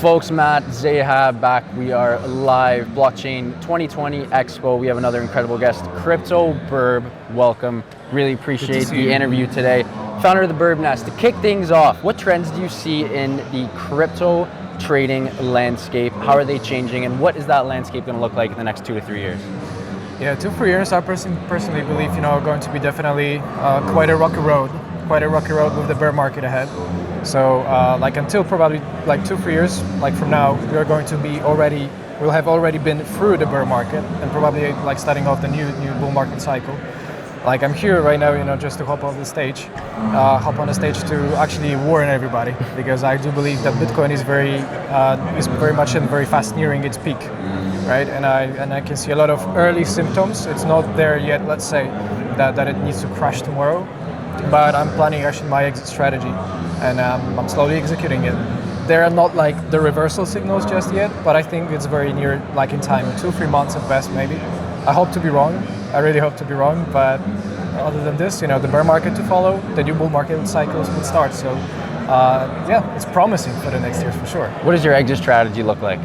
Folks, Matt, Zahab back. We are live, Blockchain 2020 Expo. We have another incredible guest, CryptoBirb. Welcome. Really appreciate the interview today. Founder of the Birb Nest. To kick things off, what trends do you see in the crypto trading landscape? How are they changing, and what is that landscape going to look like in the next 2 to 3 years? Yeah, 2 to 3 years, I personally believe, going to be definitely quite a rocky road with the bear market ahead. So, until probably 2 to 3 years, from now, we'll have already been through the bear market and probably starting off the new bull market cycle. I'm here right now, just to hop on the stage to actually warn everybody, because I do believe that Bitcoin is very much and very fast nearing its peak, right? And I can see a lot of early symptoms. It's not there yet, let's say, that it needs to crash tomorrow, but I'm planning actually my exit strategy, and I'm slowly executing it. There are not the reversal signals just yet, but I think it's very near, in time, 2 or 3 months at best, maybe. I hope to be wrong. I really hope to be wrong, but other than this, the bear market to follow, the new bull market cycles will start. So, it's promising for the next years for sure. What does your exit strategy look like?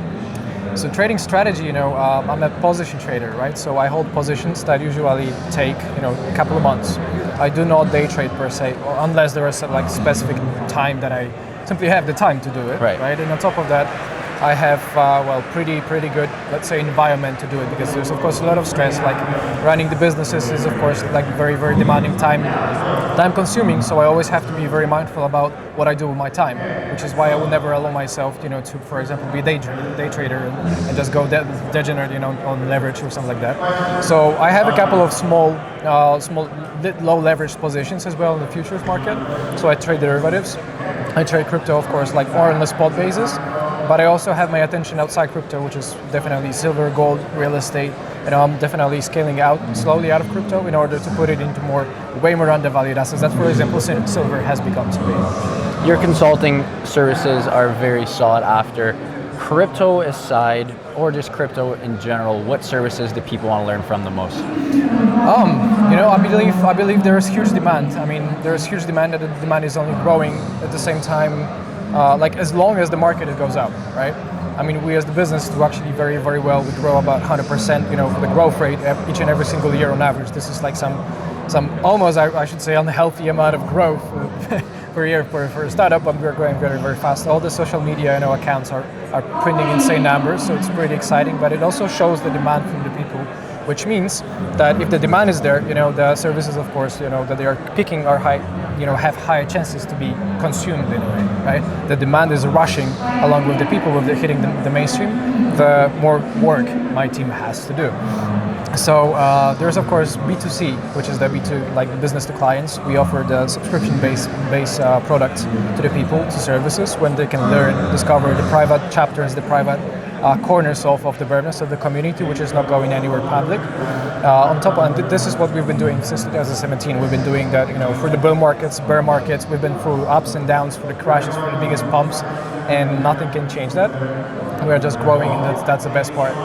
So trading strategy, I'm a position trader, right? So I hold positions that usually take, a couple of months. I do not day trade per se, unless there is a specific time that I simply have the time to do it, right? And on top of that, I have pretty good, let's say, environment to do it, because there's of course a lot of stress. Running the businesses is of course very demanding, time consuming. So I always have to be very mindful about what I do with my time, which is why I will never allow myself, to, for example, be a day trader and just go degenerate, on leverage or something like that. So I have a couple of small low leverage positions as well in the futures market. So I trade derivatives. I trade crypto, of course, more on the spot basis. But I also have my attention outside crypto, which is definitely silver, gold, real estate. I'm definitely scaling slowly out of crypto in order to put it into way more undervalued assets. That's, for example, silver has become to be. Your consulting services are very sought after. Crypto aside, or just crypto in general, what services do people want to learn from the most? I believe there is huge demand. There is huge demand, and the demand is only growing at the same time. As long as the market goes up, right? We as the business do actually very, very well. We grow about 100%, for the growth rate each and every single year on average. This is some almost, I should say, unhealthy amount of growth per year for a startup, but we're growing very, very fast. All the social media accounts are printing insane numbers, so it's pretty exciting, but it also shows the demand from the people, which means that if the demand is there, the services, of course, that they are picking are high, have higher chances to be consumed in a way, right? The demand is rushing along with the people hitting the mainstream, the more work my team has to do. So there's of course B2C, which is the B2, business to clients. We offer the subscription-based product to the people, to services, when they can learn, discover the private chapters, the private corners of the Birb Nest, of the community, which is not going anywhere public. On top of, and this is what we've been doing since 2017. We've been doing that, for the bull markets, bear markets. We've been through ups and downs, for the crashes, for the biggest pumps, and nothing can change that. We are just growing, and that's the best part.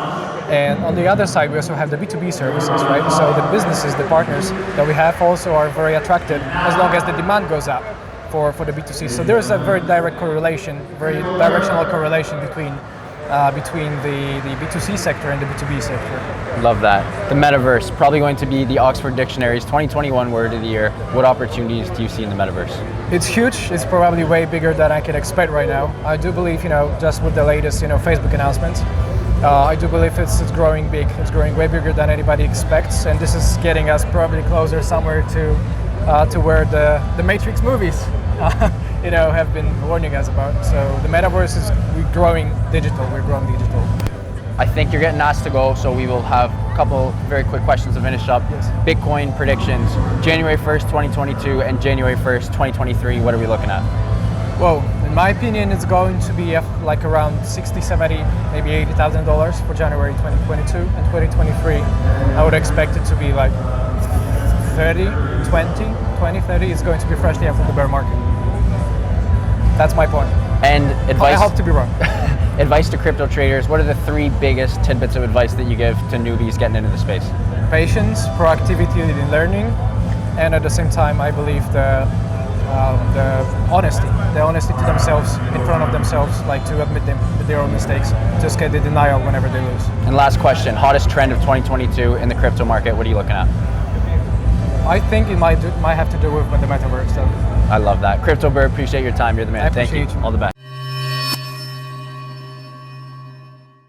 And on the other side, we also have the B2B services, right? So the businesses, the partners that we have also are very attracted as long as the demand goes up for the B2C. So there's a very direct correlation, very directional correlation between the B2C sector and the B2B sector. Love that. The Metaverse, probably going to be the Oxford Dictionary's 2021 word of the year. What opportunities do you see in the Metaverse? It's huge. It's probably way bigger than I can expect right now. I do believe, just with the latest, Facebook announcements, I do believe it's growing big. It's growing way bigger than anybody expects, and this is getting us probably closer somewhere to where the Matrix movies have been warning us about. So the Metaverse is growing digital. We're growing digital. I think you're getting asked to go, so we will have a couple very quick questions to finish up. Yes. Bitcoin predictions, January 1st, 2022 and January 1st, 2023, what are we looking at? Well, in my opinion, it's going to be around 60, 70, maybe $80,000 for January 2022 and 2023. I would expect it to be 30. It's going to be freshly after the bear market. That's my point. And advice? I hope to be wrong. Advice to crypto traders, what are the 3 biggest tidbits of advice that you give to newbies getting into the space? Patience, proactivity in learning, and at the same time, I believe the honesty. The honesty to themselves, in front of themselves, like to admit their own mistakes, just get the denial whenever they lose. And last question, hottest trend of 2022 in the crypto market, what are you looking at? I think it might have to do with the Metaverse though. I love that. CryptoBirb, appreciate your time. You're the man. I Thank you. appreciate you. All the best.